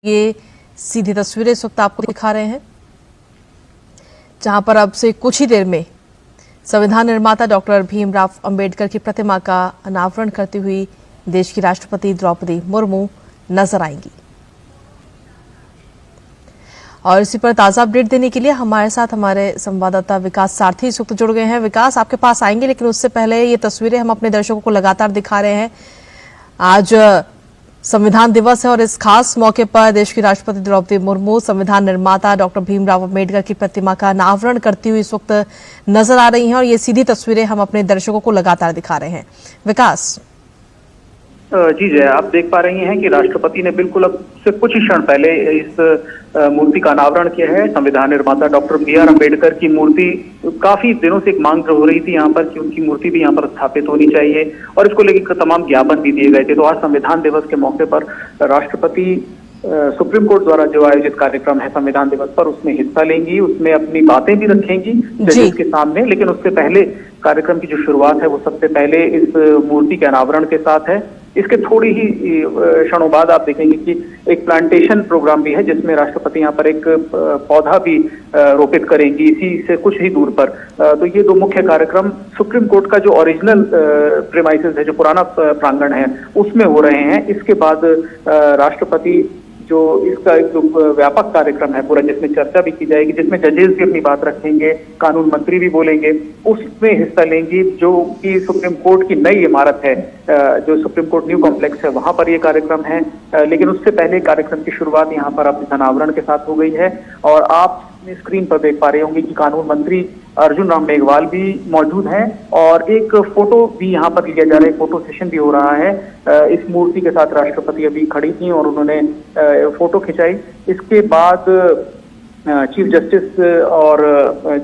ये सीधी तस्वीरें इस वक्त आपको दिखा रहे हैं, जहां पर अब से कुछ ही देर में संविधान निर्माता डॉक्टर भीमराव अंबेडकर की प्रतिमा का अनावरण करती हुई देश की राष्ट्रपति द्रौपदी मुर्मू नजर आएंगी। और इसी पर ताजा अपडेट देने के लिए हमारे साथ हमारे संवाददाता विकास सारथी इस वक्त जुड़ गए हैं। विकास, आपके पास आएंगे, लेकिन उससे पहले ये तस्वीरें हम अपने दर्शकों को लगातार दिखा रहे हैं। आज संविधान दिवस है और इस खास मौके पर देश की राष्ट्रपति द्रौपदी मुर्मू संविधान निर्माता डॉक्टर भीमराव अंबेडकर की प्रतिमा का अनावरण करती हुई इस वक्त नजर आ रही हैं और ये सीधी तस्वीरें हम अपने दर्शकों को लगातार दिखा रहे हैं। विकास जी जय, आप देख पा रही हैं कि राष्ट्रपति ने बिल्कुल अब से कुछ ही क्षण पहले इस मूर्ति का अनावरण किया है। संविधान निर्माता डॉक्टर बी.आर. अम्बेडकर की मूर्ति काफी दिनों से एक मांग हो रही थी यहाँ पर कि उनकी मूर्ति भी यहाँ पर स्थापित होनी चाहिए और इसको लेकर तमाम ज्ञापन भी दिए गए थे। तो आज संविधान दिवस के मौके पर राष्ट्रपति सुप्रीम कोर्ट द्वारा जो आयोजित कार्यक्रम है संविधान दिवस पर, उसमें हिस्सा लेंगी, उसमें अपनी बातें भी रखेंगी जजेस के सामने। लेकिन उससे पहले कार्यक्रम की जो शुरुआत है वो सबसे पहले इस मूर्ति के अनावरण के साथ है। इसके थोड़ी ही क्षणों बाद आप देखेंगे कि एक प्लांटेशन प्रोग्राम भी है, जिसमें राष्ट्रपति यहाँ पर एक पौधा भी रोपित करेंगी इसी से कुछ ही दूर पर। तो ये दो मुख्य कार्यक्रम सुप्रीम कोर्ट का जो ओरिजिनल प्रेमाइसेस है, जो पुराना प्रांगण है, उसमें हो रहे हैं। इसके बाद राष्ट्रपति जो इसका एक जो व्यापक कार्यक्रम है पूरा, जिसमें चर्चा भी की जाएगी, जिसमें जजेस भी अपनी बात रखेंगे, कानून मंत्री भी बोलेंगे, उसमें हिस्सा लेंगी। जो कि सुप्रीम कोर्ट की नई इमारत है, जो सुप्रीम कोर्ट न्यू कॉम्प्लेक्स है, वहां पर ये कार्यक्रम है। लेकिन उससे पहले कार्यक्रम की शुरुआत यहाँ पर अब अनावरण के साथ हो गई है और आप स्क्रीन पर देख पा रहे होंगे कि कानून मंत्री अर्जुन राम मेघवाल भी मौजूद हैं और एक फोटो भी यहाँ पर लिया जा रहा है, फोटो सेशन भी हो रहा है। इस मूर्ति के साथ राष्ट्रपति अभी खड़ी थी और उन्होंने फोटो खिंचाई। इसके बाद चीफ जस्टिस और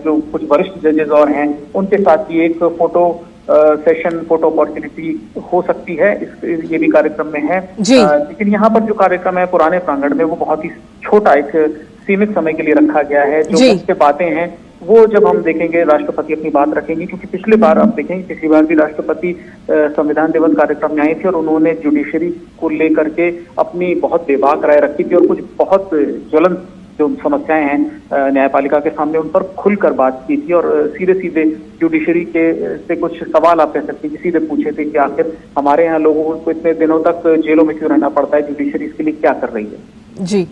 जो कुछ वरिष्ठ जजेस और हैं, उनके साथ भी एक फोटो सेशन, फोटो अपॉर्चुनिटी हो सकती है। ये भी कार्यक्रम में है। लेकिन यहाँ पर जो कार्यक्रम है पुराने प्रांगण में, वो बहुत ही छोटा, एक सीमित समय के लिए रखा गया है। जो मुख्य बातें हैं वो जब हम देखेंगे, राष्ट्रपति अपनी बात रखेंगे, क्योंकि पिछली बार आप देखेंगे, पिछली बार भी राष्ट्रपति संविधान दिवस कार्यक्रम में आए थे और उन्होंने जुडिशरी को लेकर के अपनी बहुत बेबाक राय रखी थी और कुछ बहुत ज्वलंत जो समस्याएं हैं न्यायपालिका के सामने, उन पर खुलकर बात की थी और सीधे सीधे जुडिशरी के से कुछ सवाल आप कह सकते हैं कि सीधे पूछे थे कि आखिर हमारे यहाँ लोगों को इतने दिनों तक जेलों में क्यों रहना पड़ता है, जुडिशरी इसके लिए क्या कर रही है। जी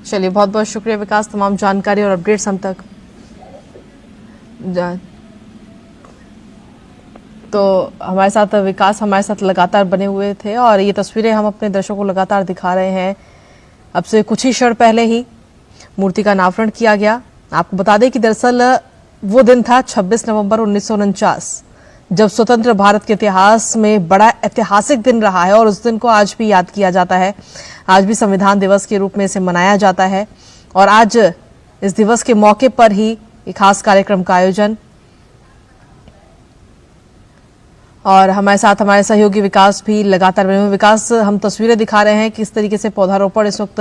चलिए, बहुत बहुत शुक्रिया विकास, तमाम जानकारी और अपडेट्स हम तक। तो हमारे साथ विकास हमारे साथ लगातार बने हुए थे और ये तस्वीरें हम अपने दर्शकों को लगातार दिखा रहे हैं। अब से कुछ ही क्षण पहले ही मूर्ति का अनावरण किया गया। आपको बता दें कि दरअसल वो दिन था 26 नवंबर 1949, जब स्वतंत्र भारत के इतिहास में बड़ा ऐतिहासिक दिन रहा है और उस दिन को आज भी याद किया जाता है। आज भी संविधान दिवस के रूप में इसे मनाया जाता है और आज इस दिवस के मौके पर ही एक खास कार्यक्रम का आयोजन। और हमारे साथ हमारे सहयोगी विकास भी लगातार बने हुए। विकास, हम तस्वीरें दिखा रहे हैं किस तरीके से पौधारोपण इस वक्त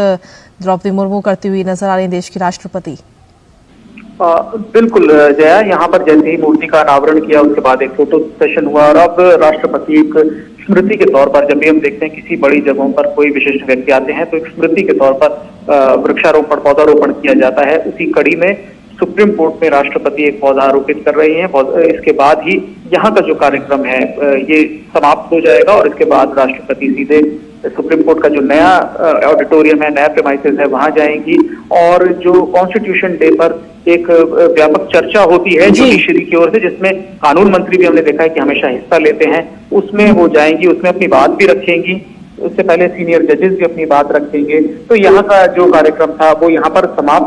द्रौपदी मुर्मू करती हुई नजर आ रही है, देश की राष्ट्रपति। बिल्कुल जया, यहाँ पर जैसे ही मूर्ति का अनावरण किया उसके बाद एक फोटो सेशन हुआ और अब राष्ट्रपति एक स्मृति के तौर पर, जब भी हम देखते हैं किसी बड़ी जगहों पर कोई विशिष्ट व्यक्ति आते हैं तो एक स्मृति के तौर पर वृक्षारोपण, पौधारोपण किया जाता है। उसी कड़ी में सुप्रीम कोर्ट में राष्ट्रपति एक पौधा आरोपित कर रही हैं। इसके बाद ही यहाँ का जो कार्यक्रम है ये समाप्त हो जाएगा और इसके बाद राष्ट्रपति सीधे सुप्रीम कोर्ट का जो नया ऑडिटोरियम है, नया प्रेमाइसेस है, वहां जाएंगी और जो कॉन्स्टिट्यूशन डे पर एक व्यापक चर्चा होती है जुडिशरी की ओर से, जिसमें कानून मंत्री भी हमने देखा है कि हमेशा हिस्सा लेते हैं, उसमें वो जाएंगी, उसमें अपनी बात भी रखेंगी। उससे पहले सीनियर जजेस भी अपनी बात रखेंगे। तो यहाँ का जो कार्यक्रम था वो यहाँ पर समाप्त